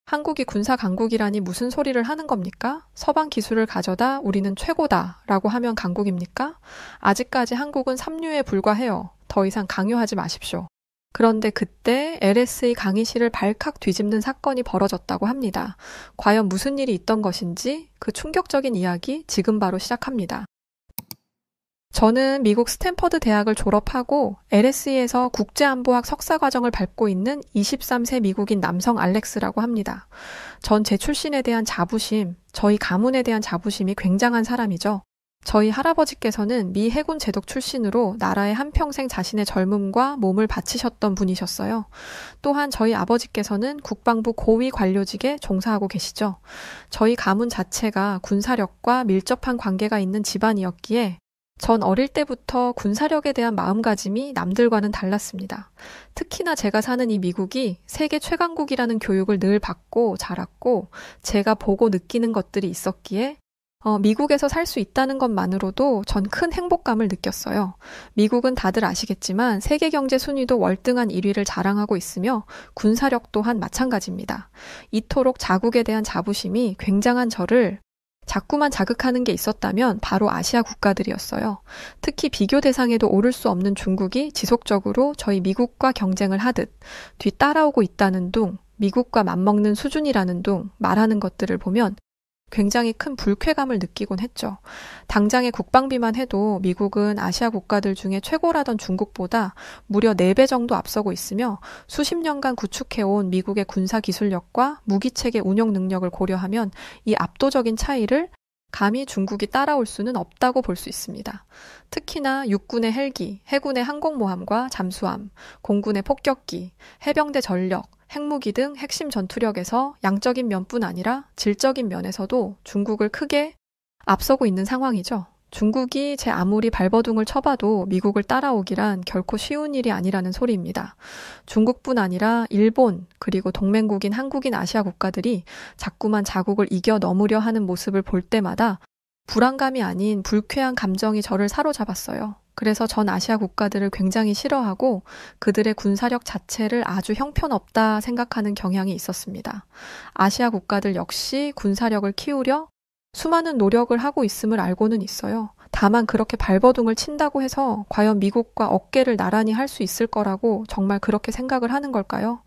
한국이 군사 강국이라니 무슨 소리를 하는 겁니까? 서방 기술을 가져다 우리는 최고다 라고 하면 강국입니까? 아직까지 한국은 삼류에 불과해요. 더 이상 강요하지 마십시오. 그런데 그때 LSE 강의실을 발칵 뒤집는 사건이 벌어졌다고 합니다. 과연 무슨 일이 있던 것인지 그 충격적인 이야기 지금 바로 시작합니다. 저는 미국 스탠퍼드 대학을 졸업하고 LSE에서 국제안보학 석사과정을 밟고 있는 23세 미국인 남성 알렉스라고 합니다. 전 제 출신에 대한 자부심, 저희 가문에 대한 자부심이 굉장한 사람이죠. 저희 할아버지께서는 미 해군 제독 출신으로 나라에 한평생 자신의 젊음과 몸을 바치셨던 분이셨어요. 또한 저희 아버지께서는 국방부 고위 관료직에 종사하고 계시죠. 저희 가문 자체가 군사력과 밀접한 관계가 있는 집안이었기에 전 어릴 때부터 군사력에 대한 마음가짐이 남들과는 달랐습니다. 특히나 제가 사는 이 미국이 세계 최강국이라는 교육을 늘 받고 자랐고 제가 보고 느끼는 것들이 있었기에 미국에서 살 수 있다는 것만으로도 전 큰 행복감을 느꼈어요. 미국은 다들 아시겠지만 세계 경제 순위도 월등한 1위를 자랑하고 있으며 군사력 또한 마찬가지입니다. 이토록 자국에 대한 자부심이 굉장한 저를 자꾸만 자극하는 게 있었다면 바로 아시아 국가들이었어요. 특히 비교 대상에도 오를 수 없는 중국이 지속적으로 저희 미국과 경쟁을 하듯 뒤따라오고 있다는 둥, 미국과 맞먹는 수준이라는 둥 말하는 것들을 보면 굉장히 큰 불쾌감을 느끼곤 했죠. 당장의 국방비만 해도 미국은 아시아 국가들 중에 최고라던 중국보다 무려 4배 정도 앞서고 있으며 수십 년간 구축해온 미국의 군사 기술력과 무기체계 운용 능력을 고려하면 이 압도적인 차이를 감히 중국이 따라올 수는 없다고 볼 수 있습니다. 특히나 육군의 헬기, 해군의 항공모함과 잠수함, 공군의 폭격기, 해병대 전력, 핵무기 등 핵심 전투력에서 양적인 면뿐 아니라 질적인 면에서도 중국을 크게 앞서고 있는 상황이죠. 중국이 제 아무리 발버둥을 쳐봐도 미국을 따라오기란 결코 쉬운 일이 아니라는 소리입니다. 중국뿐 아니라 일본 그리고 동맹국인 한국인 아시아 국가들이 자꾸만 자국을 이겨 넘으려 하는 모습을 볼 때마다 불안감이 아닌 불쾌한 감정이 저를 사로잡았어요. 그래서 전 아시아 국가들을 굉장히 싫어하고 그들의 군사력 자체를 아주 형편없다 생각하는 경향이 있었습니다. 아시아 국가들 역시 군사력을 키우려 수많은 노력을 하고 있음을 알고는 있어요. 다만 그렇게 발버둥을 친다고 해서 과연 미국과 어깨를 나란히 할 수 있을 거라고 정말 그렇게 생각을 하는 걸까요?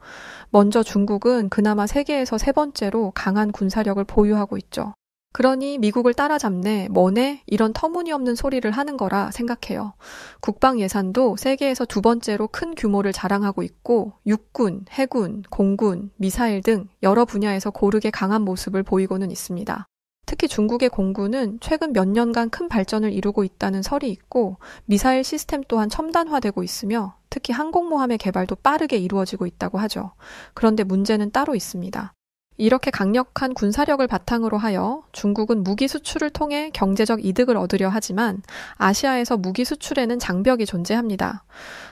먼저 중국은 그나마 세계에서 3번째로 강한 군사력을 보유하고 있죠. 그러니 미국을 따라잡네, 뭐네 이런 터무니없는 소리를 하는 거라 생각해요. 국방 예산도 세계에서 2번째로 큰 규모를 자랑하고 있고 육군, 해군, 공군, 미사일 등 여러 분야에서 고르게 강한 모습을 보이고는 있습니다. 특히 중국의 공군은 최근 몇 년간 큰 발전을 이루고 있다는 설이 있고 미사일 시스템 또한 첨단화되고 있으며 특히 항공모함의 개발도 빠르게 이루어지고 있다고 하죠. 그런데 문제는 따로 있습니다. 이렇게 강력한 군사력을 바탕으로 하여 중국은 무기 수출을 통해 경제적 이득을 얻으려 하지만 아시아에서 무기 수출에는 장벽이 존재합니다.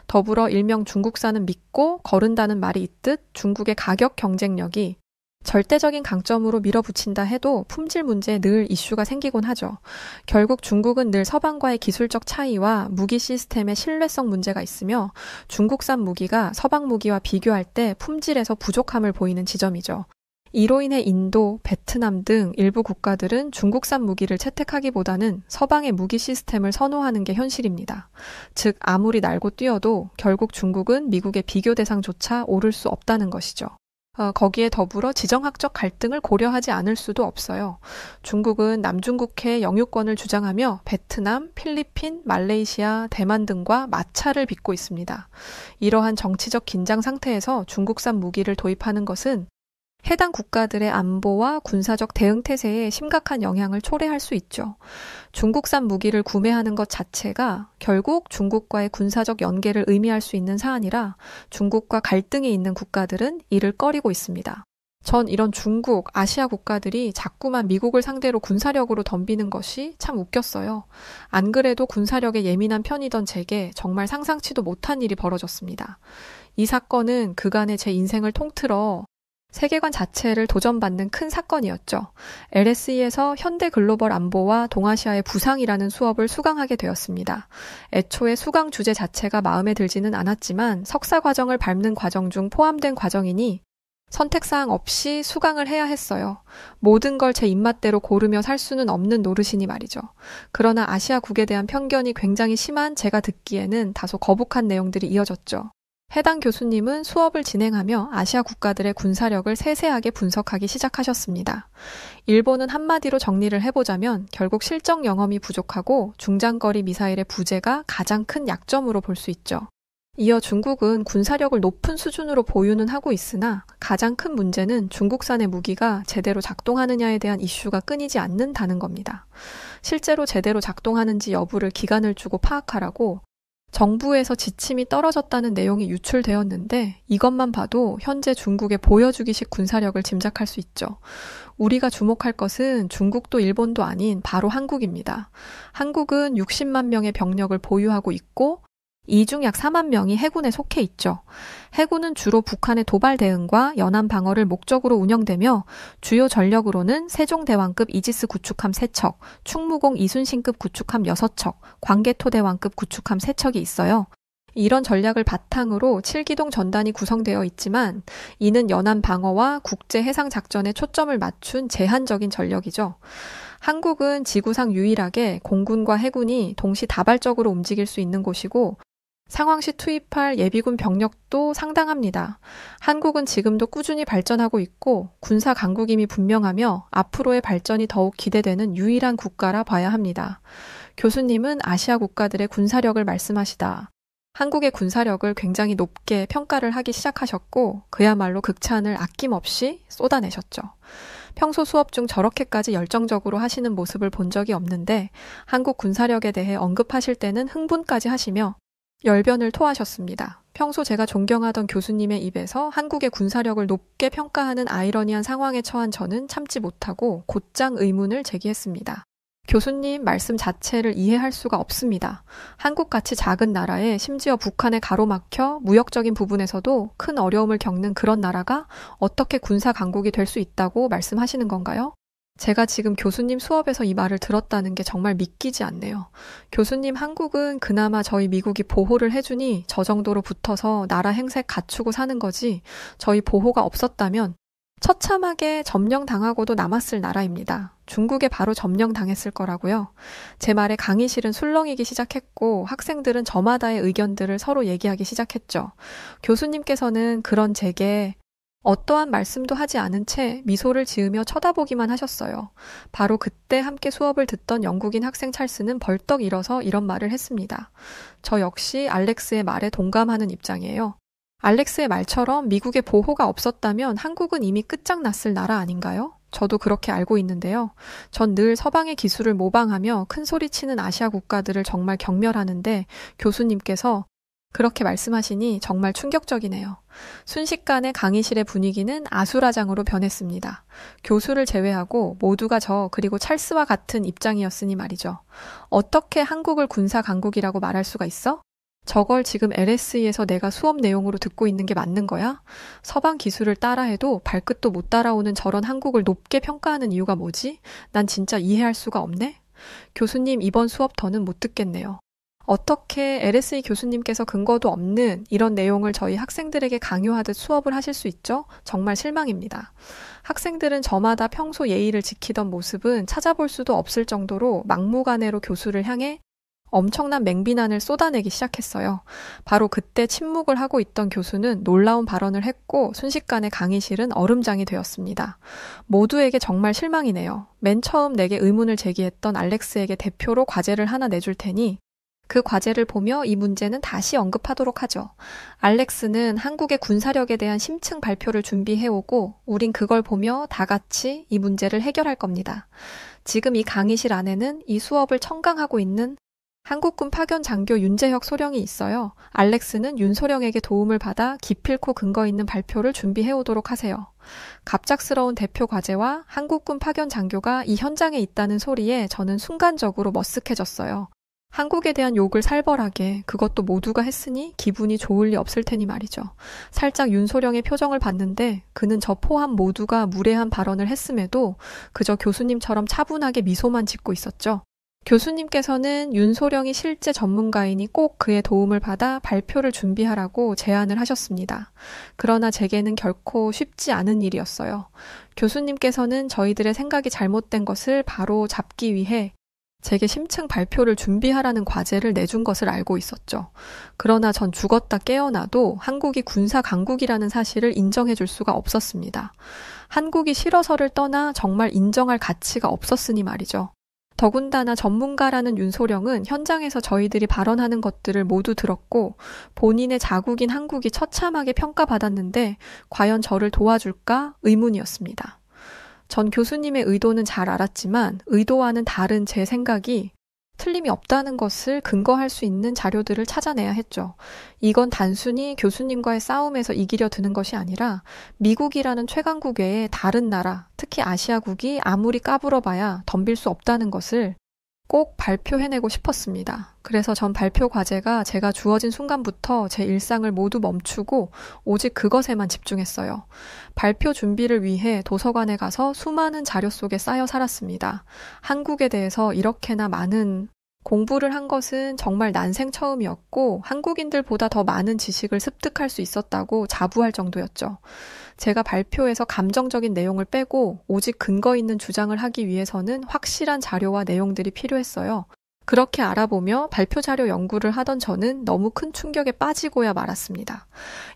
더불어 일명 중국산은 믿고 거른다는 말이 있듯 중국의 가격 경쟁력이 절대적인 강점으로 밀어붙인다 해도 품질 문제에 늘 이슈가 생기곤 하죠. 결국 중국은 늘 서방과의 기술적 차이와 무기 시스템의 신뢰성 문제가 있으며 중국산 무기가 서방 무기와 비교할 때 품질에서 부족함을 보이는 지점이죠. 이로 인해 인도, 베트남 등 일부 국가들은 중국산 무기를 채택하기보다는 서방의 무기 시스템을 선호하는 게 현실입니다. 즉 아무리 날고 뛰어도 결국 중국은 미국의 비교 대상조차 오를 수 없다는 것이죠. 거기에 더불어 지정학적 갈등을 고려하지 않을 수도 없어요. 중국은 남중국해의 영유권을 주장하며 베트남, 필리핀, 말레이시아, 대만 등과 마찰을 빚고 있습니다. 이러한 정치적 긴장 상태에서 중국산 무기를 도입하는 것은 해당 국가들의 안보와 군사적 대응 태세에 심각한 영향을 초래할 수 있죠. 중국산 무기를 구매하는 것 자체가 결국 중국과의 군사적 연계를 의미할 수 있는 사안이라 중국과 갈등이 있는 국가들은 이를 꺼리고 있습니다. 전 이런 중국, 아시아 국가들이 자꾸만 미국을 상대로 군사력으로 덤비는 것이 참 웃겼어요. 안 그래도 군사력에 예민한 편이던 제게 정말 상상치도 못한 일이 벌어졌습니다. 이 사건은 그간의 제 인생을 통틀어 세계관 자체를 도전받는 큰 사건이었죠. LSE에서 현대 글로벌 안보와 동아시아의 부상이라는 수업을 수강하게 되었습니다. 애초에 수강 주제 자체가 마음에 들지는 않았지만 석사 과정을 밟는 과정 중 포함된 과정이니 선택사항 없이 수강을 해야 했어요. 모든 걸 제 입맛대로 고르며 살 수는 없는 노릇이니 말이죠. 그러나 아시아국에 대한 편견이 굉장히 심한 제가 듣기에는 다소 거북한 내용들이 이어졌죠. 해당 교수님은 수업을 진행하며 아시아 국가들의 군사력을 세세하게 분석하기 시작하셨습니다. 일본은 한마디로 정리를 해보자면 결국 실전 경험이 부족하고 중장거리 미사일의 부재가 가장 큰 약점으로 볼 수 있죠. 이어 중국은 군사력을 높은 수준으로 보유는 하고 있으나 가장 큰 문제는 중국산의 무기가 제대로 작동하느냐에 대한 이슈가 끊이지 않는다는 겁니다. 실제로 제대로 작동하는지 여부를 기간을 주고 파악하라고 정부에서 지침이 떨어졌다는 내용이 유출되었는데 이것만 봐도 현재 중국의 보여주기식 군사력을 짐작할 수 있죠. 우리가 주목할 것은 중국도 일본도 아닌 바로 한국입니다. 한국은 60만 명의 병력을 보유하고 있고 이 중 약 4만 명이 해군에 속해 있죠. 해군은 주로 북한의 도발 대응과 연안 방어를 목적으로 운영되며 주요 전력으로는 세종대왕급 이지스 구축함 3척, 충무공 이순신급 구축함 6척, 광개토대왕급 구축함 3척이 있어요. 이런 전략을 바탕으로 7기동 전단이 구성되어 있지만 이는 연안 방어와 국제 해상 작전에 초점을 맞춘 제한적인 전력이죠. 한국은 지구상 유일하게 공군과 해군이 동시다발적으로 움직일 수 있는 곳이고 상황시 투입할 예비군 병력도 상당합니다. 한국은 지금도 꾸준히 발전하고 있고 군사 강국임이 분명하며 앞으로의 발전이 더욱 기대되는 유일한 국가라 봐야 합니다. 교수님은 아시아 국가들의 군사력을 말씀하시다. 한국의 군사력을 굉장히 높게 평가를 하기 시작하셨고 그야말로 극찬을 아낌없이 쏟아내셨죠. 평소 수업 중 저렇게까지 열정적으로 하시는 모습을 본 적이 없는데 한국 군사력에 대해 언급하실 때는 흥분까지 하시며 열변을 토하셨습니다. 평소 제가 존경하던 교수님의 입에서 한국의 군사력을 높게 평가하는 아이러니한 상황에 처한 저는 참지 못하고 곧장 의문을 제기했습니다. 교수님 말씀 자체를 이해할 수가 없습니다. 한국같이 작은 나라에 심지어 북한에 가로막혀 무역적인 부분에서도 큰 어려움을 겪는 그런 나라가 어떻게 군사 강국이 될 수 있다고 말씀하시는 건가요? 제가 지금 교수님 수업에서 이 말을 들었다는 게 정말 믿기지 않네요. 교수님, 한국은 그나마 저희 미국이 보호를 해주니 저 정도로 붙어서 나라 행색 갖추고 사는 거지 저희 보호가 없었다면 처참하게 점령당하고도 남았을 나라입니다. 중국에 바로 점령당했을 거라고요. 제 말에 강의실은 술렁이기 시작했고 학생들은 저마다의 의견들을 서로 얘기하기 시작했죠. 교수님께서는 그런 제게 어떠한 말씀도 하지 않은 채 미소를 지으며 쳐다보기만 하셨어요. 바로 그때 함께 수업을 듣던 영국인 학생 찰스는 벌떡 일어서 이런 말을 했습니다. 저 역시 알렉스의 말에 동감하는 입장이에요. 알렉스의 말처럼 미국의 보호가 없었다면 한국은 이미 끝장났을 나라 아닌가요? 저도 그렇게 알고 있는데요. 전 늘 서방의 기술을 모방하며 큰소리치는 아시아 국가들을 정말 경멸하는데 교수님께서 그렇게 말씀하시니 정말 충격적이네요. 순식간에 강의실의 분위기는 아수라장으로 변했습니다. 교수를 제외하고 모두가 저 그리고 찰스와 같은 입장이었으니 말이죠. 어떻게 한국을 군사 강국이라고 말할 수가 있어? 저걸 지금 LSE에서 내가 수업 내용으로 듣고 있는 게 맞는 거야? 서방 기술을 따라해도 발끝도 못 따라오는 저런 한국을 높게 평가하는 이유가 뭐지? 난 진짜 이해할 수가 없네? 교수님, 이번 수업 더는 못 듣겠네요. 어떻게 LSE 교수님께서 근거도 없는 이런 내용을 저희 학생들에게 강요하듯 수업을 하실 수 있죠? 정말 실망입니다. 학생들은 저마다 평소 예의를 지키던 모습은 찾아볼 수도 없을 정도로 막무가내로 교수를 향해 엄청난 맹비난을 쏟아내기 시작했어요. 바로 그때 침묵을 하고 있던 교수는 놀라운 발언을 했고 순식간에 강의실은 얼음장이 되었습니다. 모두에게 정말 실망이네요. 맨 처음 내게 의문을 제기했던 알렉스에게 대표로 과제를 하나 내줄 테니 그 과제를 보며 이 문제는 다시 언급하도록 하죠. 알렉스는 한국의 군사력에 대한 심층 발표를 준비해오고 우린 그걸 보며 다 같이 이 문제를 해결할 겁니다. 지금 이 강의실 안에는 이 수업을 청강하고 있는 한국군 파견 장교 윤재혁 소령이 있어요. 알렉스는 윤 소령에게 도움을 받아 기필코 근거 있는 발표를 준비해오도록 하세요. 갑작스러운 대표 과제와 한국군 파견 장교가 이 현장에 있다는 소리에 저는 순간적으로 머쓱해졌어요. 한국에 대한 욕을 살벌하게 그것도 모두가 했으니 기분이 좋을 리 없을 테니 말이죠. 살짝 윤소령의 표정을 봤는데 그는 저 포함 모두가 무례한 발언을 했음에도 그저 교수님처럼 차분하게 미소만 짓고 있었죠. 교수님께서는 윤소령이 실제 전문가이니 꼭 그의 도움을 받아 발표를 준비하라고 제안을 하셨습니다. 그러나 제게는 결코 쉽지 않은 일이었어요. 교수님께서는 저희들의 생각이 잘못된 것을 바로 잡기 위해 제게 심층 발표를 준비하라는 과제를 내준 것을 알고 있었죠. 그러나 전 죽었다 깨어나도 한국이 군사 강국이라는 사실을 인정해 줄 수가 없었습니다. 한국이 싫어서를 떠나 정말 인정할 가치가 없었으니 말이죠. 더군다나 전문가라는 윤소령은 현장에서 저희들이 발언하는 것들을 모두 들었고 본인의 자국인 한국이 처참하게 평가받았는데 과연 저를 도와줄까 의문이었습니다. 전 교수님의 의도는 잘 알았지만 의도와는 다른 제 생각이 틀림이 없다는 것을 근거할 수 있는 자료들을 찾아내야 했죠. 이건 단순히 교수님과의 싸움에서 이기려 드는 것이 아니라 미국이라는 최강국 외에 다른 나라, 특히 아시아국이 아무리 까불어봐야 덤빌 수 없다는 것을 꼭 발표해내고 싶었습니다. 그래서 전 발표 과제가 제가 주어진 순간부터 제 일상을 모두 멈추고 오직 그것에만 집중했어요. 발표 준비를 위해 도서관에 가서 수많은 자료 속에 쌓여 살았습니다. 한국에 대해서 이렇게나 많은 공부를 한 것은 정말 난생 처음이었고 한국인들보다 더 많은 지식을 습득할 수 있었다고 자부할 정도였죠. 제가 발표에서 감정적인 내용을 빼고 오직 근거 있는 주장을 하기 위해서는 확실한 자료와 내용들이 필요했어요. 그렇게 알아보며 발표 자료 연구를 하던 저는 너무 큰 충격에 빠지고야 말았습니다.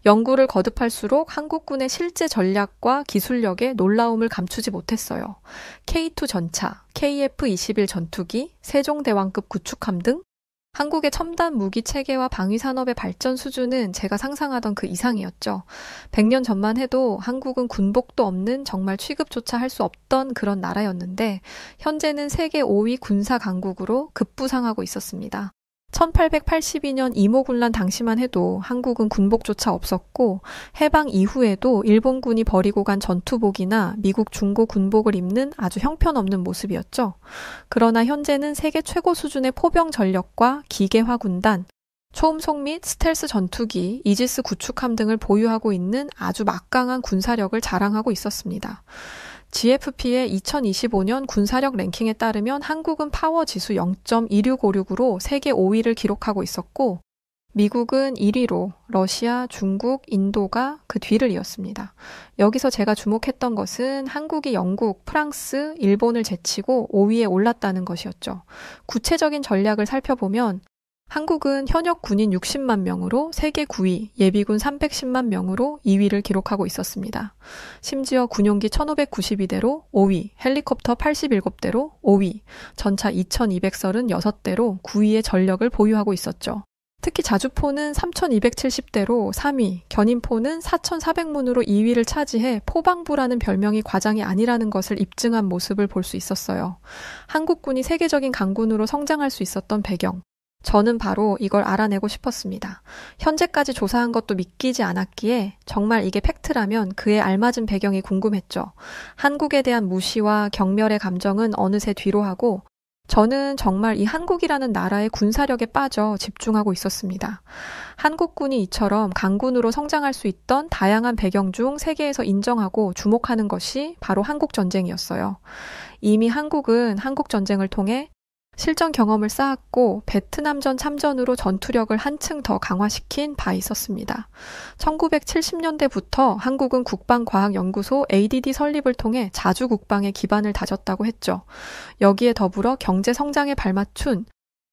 연구를 거듭할수록 한국군의 실제 전략과 기술력에 놀라움을 감추지 못했어요. K2 전차, KF-21 전투기, 세종대왕급 구축함 등 한국의 첨단 무기 체계와 방위 산업의 발전 수준은 제가 상상하던 그 이상이었죠. 100년 전만 해도 한국은 군복도 없는 정말 취급조차 할 수 없던 그런 나라였는데 현재는 세계 5위 군사 강국으로 급부상하고 있었습니다. 1882년 이모군란 당시만 해도 한국은 군복조차 없었고 해방 이후에도 일본군이 버리고 간 전투복이나 미국 중고 군복을 입는 아주 형편없는 모습이었죠. 그러나 현재는 세계 최고 수준의 포병 전력과 기계화 군단, 초음속 및 스텔스 전투기, 이지스 구축함 등을 보유하고 있는 아주 막강한 군사력을 자랑하고 있었습니다. GFP의 2025년 군사력 랭킹에 따르면 한국은 파워 지수 0.2656으로 세계 5위를 기록하고 있었고 미국은 1위로 러시아, 중국, 인도가 그 뒤를 이었습니다. 여기서 제가 주목했던 것은 한국이 영국, 프랑스, 일본을 제치고 5위에 올랐다는 것이었죠. 구체적인 전략을 살펴보면 한국은 현역 군인 60만 명으로 세계 9위, 예비군 310만 명으로 2위를 기록하고 있었습니다. 심지어 군용기 1592대로 5위, 헬리콥터 87대로 5위, 전차 2236대로 9위의 전력을 보유하고 있었죠. 특히 자주포는 3270대로 3위, 견인포는 4400문으로 2위를 차지해 포방부라는 별명이 과장이 아니라는 것을 입증한 모습을 볼 수 있었어요. 한국군이 세계적인 강군으로 성장할 수 있었던 배경, 저는 바로 이걸 알아내고 싶었습니다. 현재까지 조사한 것도 믿기지 않았기에 정말 이게 팩트라면 그에 알맞은 배경이 궁금했죠. 한국에 대한 무시와 경멸의 감정은 어느새 뒤로 하고 저는 정말 이 한국이라는 나라의 군사력에 빠져 집중하고 있었습니다. 한국군이 이처럼 강군으로 성장할 수 있던 다양한 배경 중 세계에서 인정하고 주목하는 것이 바로 한국전쟁이었어요. 이미 한국은 한국전쟁을 통해 실전 경험을 쌓았고 베트남전 참전으로 전투력을 한층 더 강화시킨 바 있었습니다. 1970년대부터 한국은 국방과학연구소 ADD 설립을 통해 자주 국방의 기반을 다졌다고 했죠. 여기에 더불어 경제 성장에 발맞춘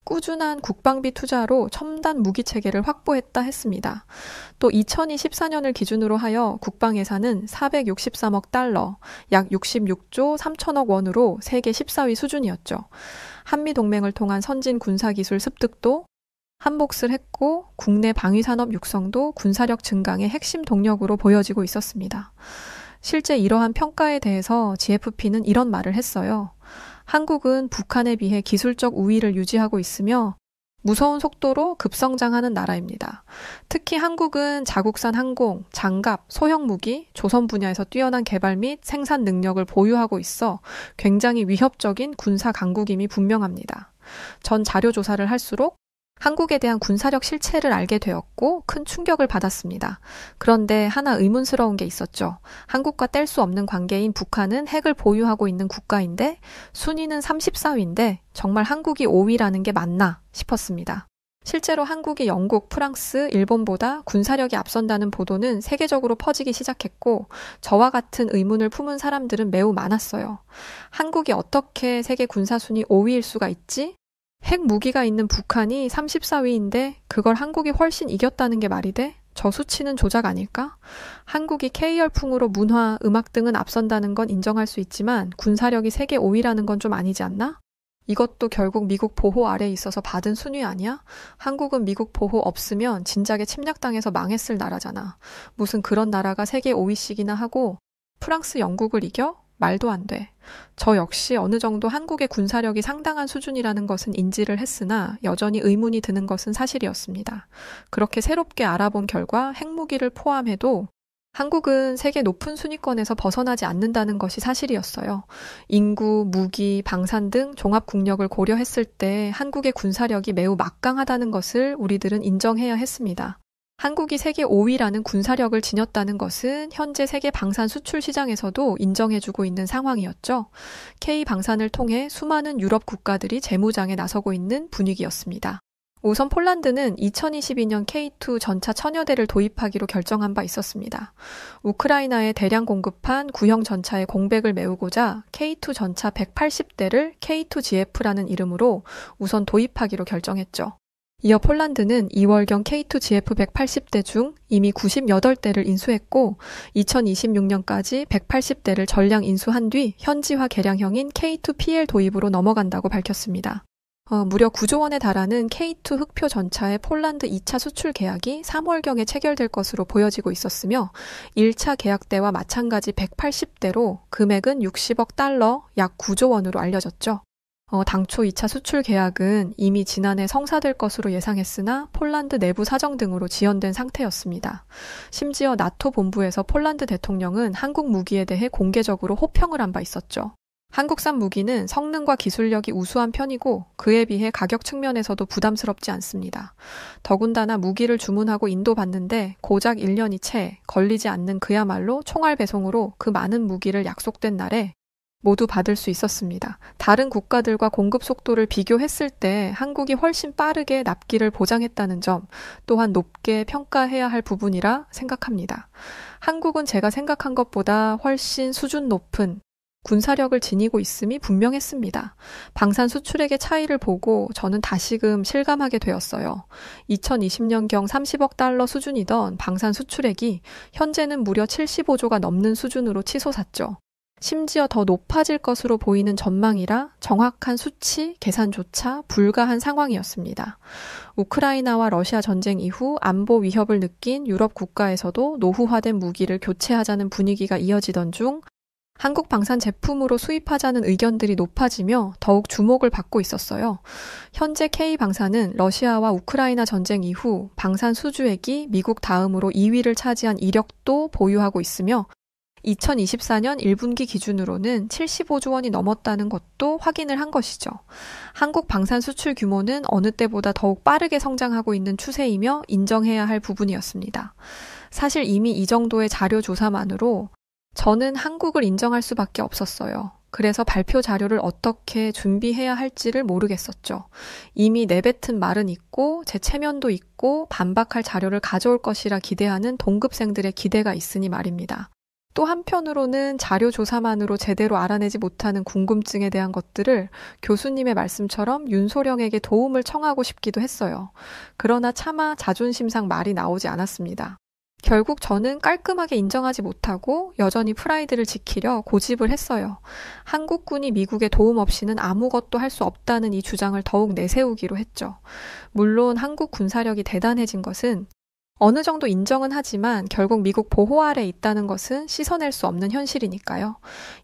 꾸준한 국방비 투자로 첨단 무기 체계를 확보했다 했습니다. 또 2024년을 기준으로 하여 국방 예산은 463억 달러, 약 66조 3천억 원으로 세계 14위 수준이었죠. 한미동맹을 통한 선진 군사기술 습득도 한몫을 했고 국내 방위산업 육성도 군사력 증강의 핵심 동력으로 보여지고 있었습니다. 실제 이러한 평가에 대해서 GFP는 이런 말을 했어요. 한국은 북한에 비해 기술적 우위를 유지하고 있으며 무서운 속도로 급성장하는 나라입니다. 특히 한국은 자국산 항공, 장갑, 소형 무기, 조선 분야에서 뛰어난 개발 및 생산 능력을 보유하고 있어 굉장히 위협적인 군사 강국임이 분명합니다. 전 자료 조사를 할수록 한국에 대한 군사력 실체를 알게 되었고 큰 충격을 받았습니다. 그런데 하나 의문스러운 게 있었죠. 한국과 뗄 수 없는 관계인 북한은 핵을 보유하고 있는 국가인데 순위는 34위인데 정말 한국이 5위라는 게 맞나 싶었습니다. 실제로 한국이 영국, 프랑스, 일본보다 군사력이 앞선다는 보도는 세계적으로 퍼지기 시작했고 저와 같은 의문을 품은 사람들은 매우 많았어요. 한국이 어떻게 세계 군사 순위 5위일 수가 있지? 핵 무기가 있는 북한이 34위인데 그걸 한국이 훨씬 이겼다는 게 말이 돼? 저 수치는 조작 아닐까? 한국이 K열풍으로 문화, 음악 등은 앞선다는 건 인정할 수 있지만 군사력이 세계 5위라는 건 좀 아니지 않나? 이것도 결국 미국 보호 아래에 있어서 받은 순위 아니야? 한국은 미국 보호 없으면 진작에 침략당해서 망했을 나라잖아. 무슨 그런 나라가 세계 5위씩이나 하고 프랑스, 영국을 이겨? 말도 안 돼. 저 역시 어느 정도 한국의 군사력이 상당한 수준이라는 것은 인지를 했으나 여전히 의문이 드는 것은 사실이었습니다. 그렇게 새롭게 알아본 결과 핵무기를 포함해도 한국은 세계 높은 순위권에서 벗어나지 않는다는 것이 사실이었어요. 인구, 무기, 방산 등 종합국력을 고려했을 때 한국의 군사력이 매우 막강하다는 것을 우리들은 인정해야 했습니다. 한국이 세계 5위라는 군사력을 지녔다는 것은 현재 세계 방산 수출 시장에서도 인정해주고 있는 상황이었죠. K방산을 통해 수많은 유럽 국가들이 재무장에 나서고 있는 분위기였습니다. 우선 폴란드는 2022년 K2 전차 1000여 대를 도입하기로 결정한 바 있었습니다. 우크라이나에 대량 공급한 구형 전차의 공백을 메우고자 K2 전차 180대를 K2GF라는 이름으로 우선 도입하기로 결정했죠. 이어 폴란드는 2월경 K2GF 180대 중 이미 98대를 인수했고 2026년까지 180대를 전량 인수한 뒤 현지화 개량형인 K2PL 도입으로 넘어간다고 밝혔습니다. 무려 9조 원에 달하는 K2 흑표 전차의 폴란드 2차 수출 계약이 3월경에 체결될 것으로 보여지고 있었으며 1차 계약 때와 마찬가지 180대로 금액은 60억 달러, 약 9조 원으로 알려졌죠. 당초 2차 수출 계약은 이미 지난해 성사될 것으로 예상했으나 폴란드 내부 사정 등으로 지연된 상태였습니다. 심지어 나토 본부에서 폴란드 대통령은 한국 무기에 대해 공개적으로 호평을 한 바 있었죠. 한국산 무기는 성능과 기술력이 우수한 편이고 그에 비해 가격 측면에서도 부담스럽지 않습니다. 더군다나 무기를 주문하고 인도받는데 고작 1년이 채 걸리지 않는 그야말로 총알 배송으로 그 많은 무기를 약속된 날에 모두 받을 수 있었습니다. 다른 국가들과 공급 속도를 비교했을 때 한국이 훨씬 빠르게 납기를 보장했다는 점 또한 높게 평가해야 할 부분이라 생각합니다. 한국은 제가 생각한 것보다 훨씬 수준 높은 군사력을 지니고 있음이 분명했습니다. 방산 수출액의 차이를 보고 저는 다시금 실감하게 되었어요. 2020년경 30억 달러 수준이던 방산 수출액이 현재는 무려 75조가 넘는 수준으로 치솟았죠. 심지어 더 높아질 것으로 보이는 전망이라 정확한 수치, 계산조차 불가한 상황이었습니다. 우크라이나와 러시아 전쟁 이후 안보 위협을 느낀 유럽 국가에서도 노후화된 무기를 교체하자는 분위기가 이어지던 중 한국 방산 제품으로 수입하자는 의견들이 높아지며 더욱 주목을 받고 있었어요. 현재 K방산은 러시아와 우크라이나 전쟁 이후 방산 수주액이 미국 다음으로 2위를 차지한 이력도 보유하고 있으며 2024년 1분기 기준으로는 75조 원이 넘었다는 것도 확인을 한 것이죠. 한국 방산 수출 규모는 어느 때보다 더욱 빠르게 성장하고 있는 추세이며 인정해야 할 부분이었습니다. 사실 이미 이 정도의 자료 조사만으로 저는 한국을 인정할 수밖에 없었어요. 그래서 발표 자료를 어떻게 준비해야 할지를 모르겠었죠. 이미 내뱉은 말은 있고 제 체면도 있고 반박할 자료를 가져올 것이라 기대하는 동급생들의 기대가 있으니 말입니다. 또 한편으로는 자료 조사만으로 제대로 알아내지 못하는 궁금증에 대한 것들을 교수님의 말씀처럼 윤소령에게 도움을 청하고 싶기도 했어요. 그러나 차마 자존심상 말이 나오지 않았습니다. 결국 저는 깔끔하게 인정하지 못하고 여전히 프라이드를 지키려 고집을 했어요. 한국군이 미국의 도움 없이는 아무것도 할 수 없다는 이 주장을 더욱 내세우기로 했죠. 물론 한국 군사력이 대단해진 것은 어느 정도 인정은 하지만 결국 미국 보호 아래에 있다는 것은 씻어낼 수 없는 현실이니까요.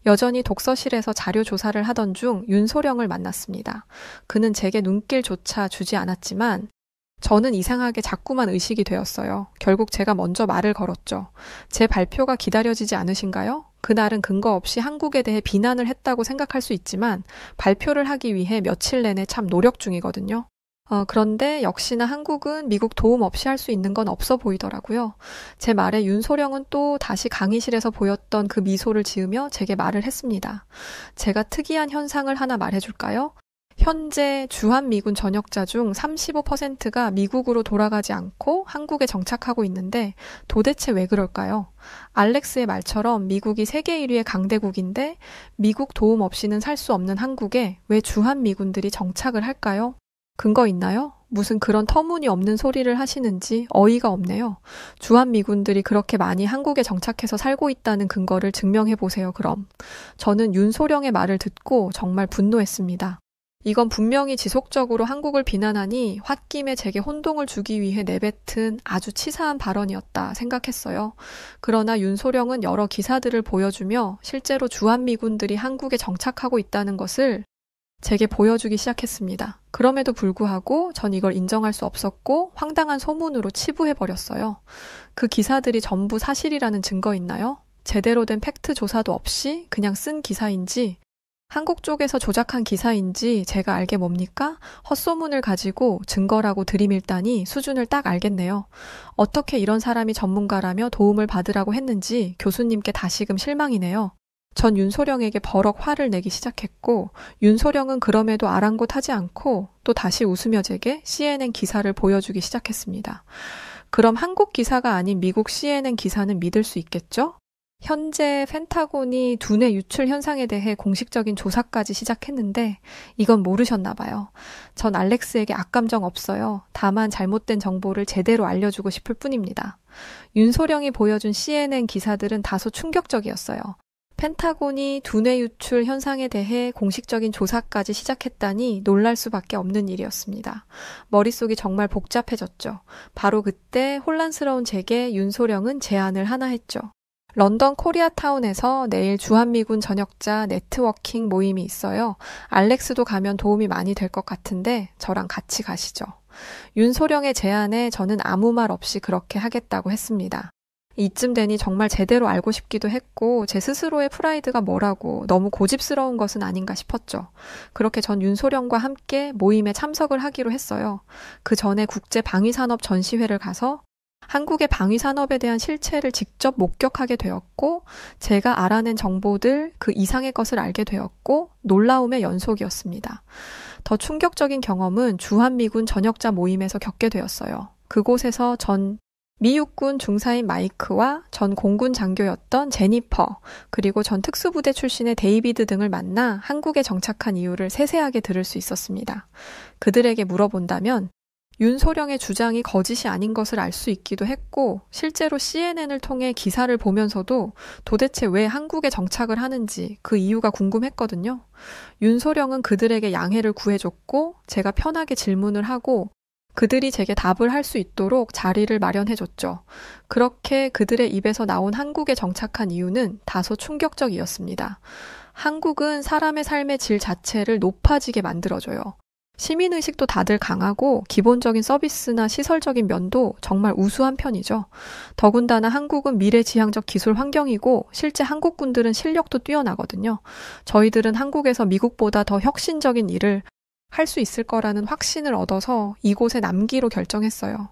여전히 독서실에서 자료 조사를 하던 중 윤소령을 만났습니다. 그는 제게 눈길조차 주지 않았지만 저는 이상하게 자꾸만 의식이 되었어요. 결국 제가 먼저 말을 걸었죠. 제 발표가 기다려지지 않으신가요? 그날은 근거 없이 한국에 대해 비난을 했다고 생각할 수 있지만 발표를 하기 위해 며칠 내내 참 노력 중이거든요. 그런데 역시나 한국은 미국 도움 없이 할 수 있는 건 없어 보이더라고요. 제 말에 윤소령은 또 다시 강의실에서 보였던 그 미소를 지으며 제게 말을 했습니다. 제가 특이한 현상을 하나 말해줄까요? 현재 주한미군 전역자 중 35%가 미국으로 돌아가지 않고 한국에 정착하고 있는데 도대체 왜 그럴까요? 알렉스의 말처럼 미국이 세계 1위의 강대국인데 미국 도움 없이는 살 수 없는 한국에 왜 주한미군들이 정착을 할까요? 근거 있나요? 무슨 그런 터무니없는 소리를 하시는지 어이가 없네요. 주한미군들이 그렇게 많이 한국에 정착해서 살고 있다는 근거를 증명해 보세요, 그럼. 저는 윤소령의 말을 듣고 정말 분노했습니다. 이건 분명히 지속적으로 한국을 비난하니 홧김에 제게 혼동을 주기 위해 내뱉은 아주 치사한 발언이었다 생각했어요. 그러나 윤소령은 여러 기사들을 보여주며 실제로 주한미군들이 한국에 정착하고 있다는 것을 제게 보여주기 시작했습니다. 그럼에도 불구하고 전 이걸 인정할 수 없었고 황당한 소문으로 치부해버렸어요. 그 기사들이 전부 사실이라는 증거 있나요? 제대로 된 팩트 조사도 없이 그냥 쓴 기사인지 한국 쪽에서 조작한 기사인지 제가 알게 뭡니까? 헛소문을 가지고 증거라고 들이밀다니 수준을 딱 알겠네요. 어떻게 이런 사람이 전문가라며 도움을 받으라고 했는지 교수님께 다시금 실망이네요. 전 윤소령에게 버럭 화를 내기 시작했고 윤소령은 그럼에도 아랑곳하지 않고 또 다시 웃으며 제게 CNN 기사를 보여주기 시작했습니다. 그럼 한국 기사가 아닌 미국 CNN 기사는 믿을 수 있겠죠? 현재 펜타곤이 두뇌 유출 현상에 대해 공식적인 조사까지 시작했는데 이건 모르셨나 봐요. 전 알렉스에게 악감정 없어요. 다만 잘못된 정보를 제대로 알려주고 싶을 뿐입니다. 윤소령이 보여준 CNN 기사들은 다소 충격적이었어요. 펜타곤이 두뇌 유출 현상에 대해 공식적인 조사까지 시작했다니 놀랄 수밖에 없는 일이었습니다. 머릿속이 정말 복잡해졌죠. 바로 그때 혼란스러운 제게 윤소령은 제안을 하나 했죠. 런던 코리아타운에서 내일 주한미군 전역자 네트워킹 모임이 있어요. 알렉스도 가면 도움이 많이 될 것 같은데 저랑 같이 가시죠. 윤소령의 제안에 저는 아무 말 없이 그렇게 하겠다고 했습니다. 이쯤 되니 정말 제대로 알고 싶기도 했고 제 스스로의 프라이드가 뭐라고 너무 고집스러운 것은 아닌가 싶었죠. 그렇게 전 윤소령과 함께 모임에 참석을 하기로 했어요. 그 전에 국제방위산업 전시회를 가서 한국의 방위산업에 대한 실체를 직접 목격하게 되었고 제가 알아낸 정보들 그 이상의 것을 알게 되었고 놀라움의 연속이었습니다. 더 충격적인 경험은 주한미군 전역자 모임에서 겪게 되었어요. 그곳에서 전 미육군 중사인 마이크와 전 공군 장교였던 제니퍼, 그리고 전 특수부대 출신의 데이비드 등을 만나 한국에 정착한 이유를 세세하게 들을 수 있었습니다. 그들에게 물어본다면 윤소령의 주장이 거짓이 아닌 것을 알 수 있기도 했고 실제로 CNN을 통해 기사를 보면서도 도대체 왜 한국에 정착을 하는지 그 이유가 궁금했거든요. 윤소령은 그들에게 양해를 구해줬고 제가 편하게 질문을 하고 그들이 제게 답을 할 수 있도록 자리를 마련해줬죠. 그렇게 그들의 입에서 나온 한국에 정착한 이유는 다소 충격적이었습니다. 한국은 사람의 삶의 질 자체를 높아지게 만들어줘요. 시민의식도 다들 강하고 기본적인 서비스나 시설적인 면도 정말 우수한 편이죠. 더군다나 한국은 미래지향적 기술 환경이고 실제 한국군들은 실력도 뛰어나거든요. 저희들은 한국에서 미국보다 더 혁신적인 일을 할 수 있을 거라는 확신을 얻어서 이곳에 남기로 결정했어요.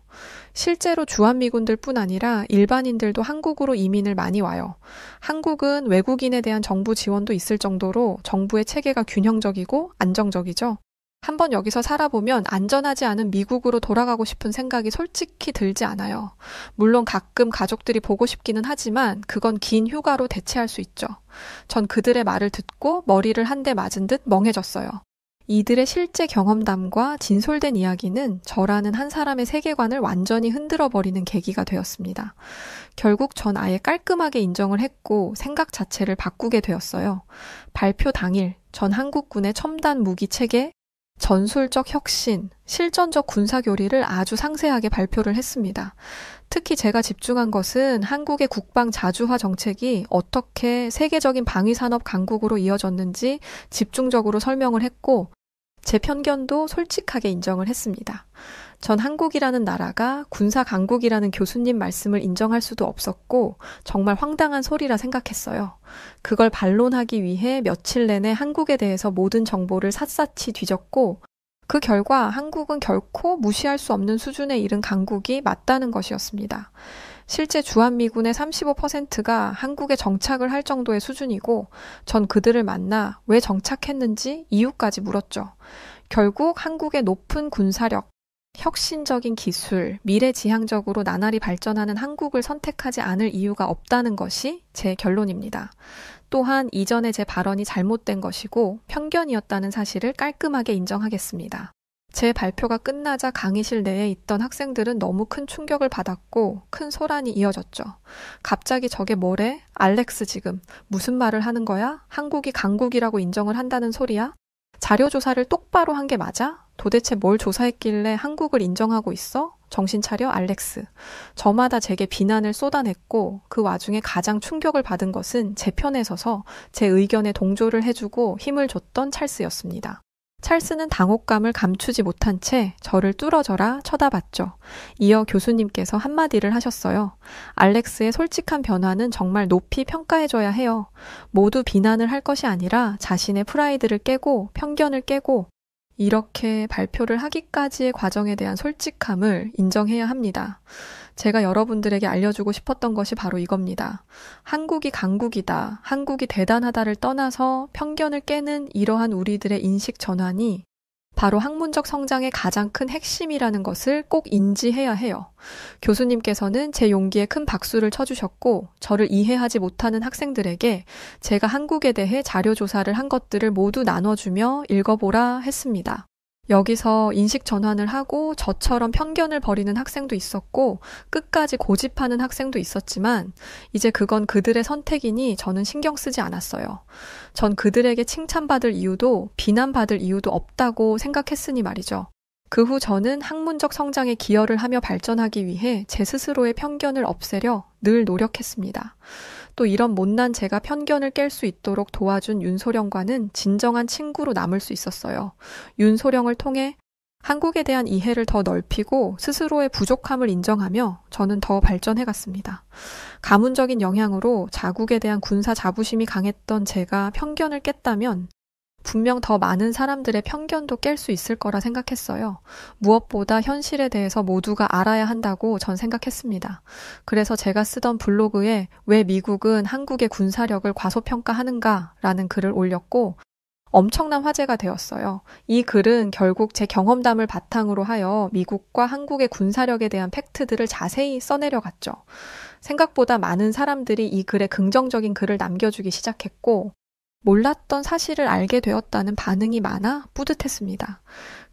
실제로 주한미군들 뿐 아니라 일반인들도 한국으로 이민을 많이 와요. 한국은 외국인에 대한 정부 지원도 있을 정도로 정부의 체계가 균형적이고 안정적이죠. 한번 여기서 살아보면 안전하지 않은 미국으로 돌아가고 싶은 생각이 솔직히 들지 않아요. 물론 가끔 가족들이 보고 싶기는 하지만 그건 긴 휴가로 대체할 수 있죠. 전 그들의 말을 듣고 머리를 한 대 맞은 듯 멍해졌어요. 이들의 실제 경험담과 진솔된 이야기는 저라는 한 사람의 세계관을 완전히 흔들어버리는 계기가 되었습니다. 결국 전 아예 깔끔하게 인정을 했고 생각 자체를 바꾸게 되었어요. 발표 당일 전 한국군의 첨단 무기 체계, 전술적 혁신, 실전적 군사교리를 아주 상세하게 발표를 했습니다. 특히 제가 집중한 것은 한국의 국방 자주화 정책이 어떻게 세계적인 방위산업 강국으로 이어졌는지 집중적으로 설명을 했고 제 편견도 솔직하게 인정을 했습니다. 전 한국이라는 나라가 군사 강국이라는 교수님 말씀을 인정할 수도 없었고 정말 황당한 소리라 생각했어요. 그걸 반론하기 위해 며칠 내내 한국에 대해서 모든 정보를 샅샅이 뒤졌고 그 결과 한국은 결코 무시할 수 없는 수준에 이른 강국이 맞다는 것이었습니다. 실제 주한미군의 35%가 한국에 정착을 할 정도의 수준이고 전 그들을 만나 왜 정착했는지 이유까지 물었죠. 결국 한국의 높은 군사력, 혁신적인 기술, 미래지향적으로 나날이 발전하는 한국을 선택하지 않을 이유가 없다는 것이 제 결론입니다. 또한 이전에 제 발언이 잘못된 것이고 편견이었다는 사실을 깔끔하게 인정하겠습니다. 제 발표가 끝나자 강의실 내에 있던 학생들은 너무 큰 충격을 받았고 큰 소란이 이어졌죠. 갑자기 저게 뭐래? 알렉스 지금 무슨 말을 하는 거야? 한국이 강국이라고 인정을 한다는 소리야? 자료조사를 똑바로 한 게 맞아? 도대체 뭘 조사했길래 한국을 인정하고 있어? 정신 차려, 알렉스. 저마다 제게 비난을 쏟아냈고 그 와중에 가장 충격을 받은 것은 제 편에 서서 제 의견에 동조를 해주고 힘을 줬던 찰스였습니다. 찰스는 당혹감을 감추지 못한 채 저를 뚫어져라 쳐다봤죠. 이어 교수님께서 한마디를 하셨어요. 알렉스의 솔직한 변화는 정말 높이 평가해줘야 해요. 모두 비난을 할 것이 아니라 자신의 프라이드를 깨고 편견을 깨고 이렇게 발표를 하기까지의 과정에 대한 솔직함을 인정해야 합니다. 제가 여러분들에게 알려주고 싶었던 것이 바로 이겁니다. 한국이 강국이다, 한국이 대단하다를 떠나서 편견을 깨는 이러한 우리들의 인식 전환이 바로 학문적 성장의 가장 큰 핵심이라는 것을 꼭 인지해야 해요. 교수님께서는 제 용기에 큰 박수를 쳐주셨고 저를 이해하지 못하는 학생들에게 제가 한국에 대해 자료조사를 한 것들을 모두 나눠주며 읽어보라 했습니다. 여기서 인식 전환을 하고 저처럼 편견을 버리는 학생도 있었고 끝까지 고집하는 학생도 있었지만 이제 그건 그들의 선택이니 저는 신경 쓰지 않았어요. 전 그들에게 칭찬받을 이유도 비난받을 이유도 없다고 생각했으니 말이죠. 그 후 저는 학문적 성장에 기여를 하며 발전하기 위해 제 스스로의 편견을 없애려 늘 노력했습니다. 또 이런 못난 제가 편견을 깰 수 있도록 도와준 윤소령과는 진정한 친구로 남을 수 있었어요. 윤소령을 통해 한국에 대한 이해를 더 넓히고 스스로의 부족함을 인정하며 저는 더 발전해갔습니다. 가문적인 영향으로 자국에 대한 군사 자부심이 강했던 제가 편견을 깼다면 분명 더 많은 사람들의 편견도 깰 수 있을 거라 생각했어요. 무엇보다 현실에 대해서 모두가 알아야 한다고 전 생각했습니다. 그래서 제가 쓰던 블로그에 왜 미국은 한국의 군사력을 과소평가하는가라는 글을 올렸고 엄청난 화제가 되었어요. 이 글은 결국 제 경험담을 바탕으로 하여 미국과 한국의 군사력에 대한 팩트들을 자세히 써내려갔죠. 생각보다 많은 사람들이 이 글에 긍정적인 글을 남겨주기 시작했고 몰랐던 사실을 알게 되었다는 반응이 많아 뿌듯했습니다.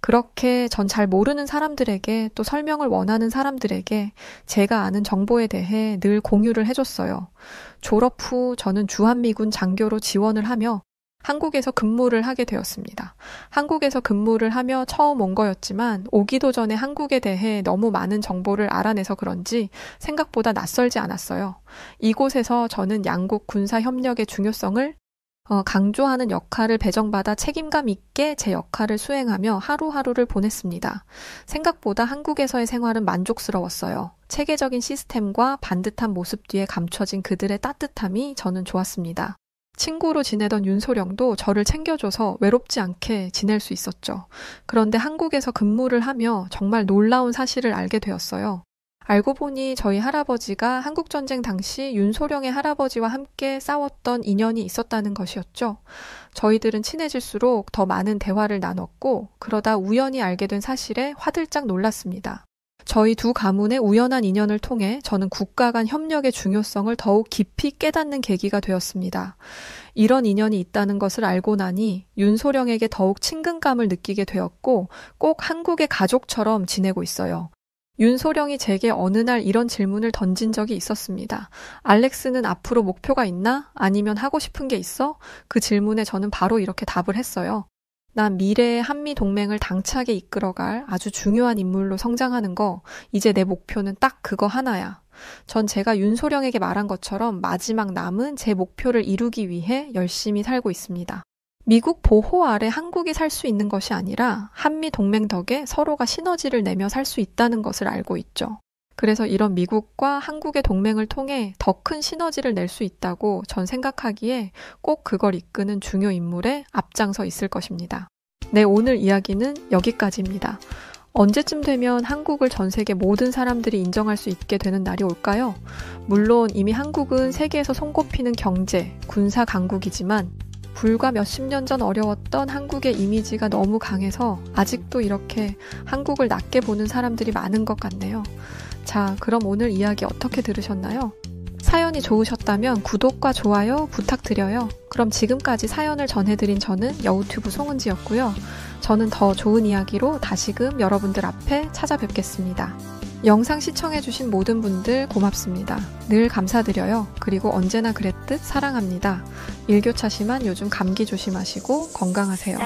그렇게 전 잘 모르는 사람들에게 또 설명을 원하는 사람들에게 제가 아는 정보에 대해 늘 공유를 해줬어요. 졸업 후 저는 주한미군 장교로 지원을 하며 한국에서 근무를 하게 되었습니다. 한국에서 근무를 하며 처음 온 거였지만 오기도 전에 한국에 대해 너무 많은 정보를 알아내서 그런지 생각보다 낯설지 않았어요. 이곳에서 저는 양국 군사 협력의 중요성을 강조하는 역할을 배정받아 책임감 있게 제 역할을 수행하며 하루하루를 보냈습니다. 생각보다 한국에서의 생활은 만족스러웠어요. 체계적인 시스템과 반듯한 모습 뒤에 감춰진 그들의 따뜻함이 저는 좋았습니다. 친구로 지내던 윤소령도 저를 챙겨줘서 외롭지 않게 지낼 수 있었죠. 그런데 한국에서 근무를 하며 정말 놀라운 사실을 알게 되었어요. 알고 보니 저희 할아버지가 한국전쟁 당시 윤소령의 할아버지와 함께 싸웠던 인연이 있었다는 것이었죠. 저희들은 친해질수록 더 많은 대화를 나눴고 그러다 우연히 알게 된 사실에 화들짝 놀랐습니다. 저희 두 가문의 우연한 인연을 통해 저는 국가 간 협력의 중요성을 더욱 깊이 깨닫는 계기가 되었습니다. 이런 인연이 있다는 것을 알고 나니 윤소령에게 더욱 친근감을 느끼게 되었고 꼭 한국의 가족처럼 지내고 있어요. 윤소령이 제게 어느 날 이런 질문을 던진 적이 있었습니다. 알렉스는 앞으로 목표가 있나? 아니면 하고 싶은 게 있어? 그 질문에 저는 바로 이렇게 답을 했어요. 난 미래의 한미 동맹을 당차게 이끌어갈 아주 중요한 인물로 성장하는 거, 이제 내 목표는 딱 그거 하나야. 전 제가 윤소령에게 말한 것처럼 마지막 남은 제 목표를 이루기 위해 열심히 살고 있습니다. 미국 보호 아래 한국이 살 수 있는 것이 아니라 한미 동맹 덕에 서로가 시너지를 내며 살 수 있다는 것을 알고 있죠. 그래서 이런 미국과 한국의 동맹을 통해 더 큰 시너지를 낼 수 있다고 전 생각하기에 꼭 그걸 이끄는 중요 인물에 앞장서 있을 것입니다. 네, 오늘 이야기는 여기까지입니다. 언제쯤 되면 한국을 전 세계 모든 사람들이 인정할 수 있게 되는 날이 올까요? 물론 이미 한국은 세계에서 손꼽히는 경제, 군사 강국이지만 불과 몇십 년 전 어려웠던 한국의 이미지가 너무 강해서 아직도 이렇게 한국을 낮게 보는 사람들이 많은 것 같네요. 자, 그럼 오늘 이야기 어떻게 들으셨나요? 사연이 좋으셨다면 구독과 좋아요 부탁드려요. 그럼 지금까지 사연을 전해드린 저는 여우튜브 송은지였고요. 저는 더 좋은 이야기로 다시금 여러분들 앞에 찾아뵙겠습니다. 영상 시청해주신 모든 분들 고맙습니다. 늘 감사드려요. 그리고 언제나 그랬듯 사랑합니다. 일교차시만 요즘 감기 조심하시고 건강하세요.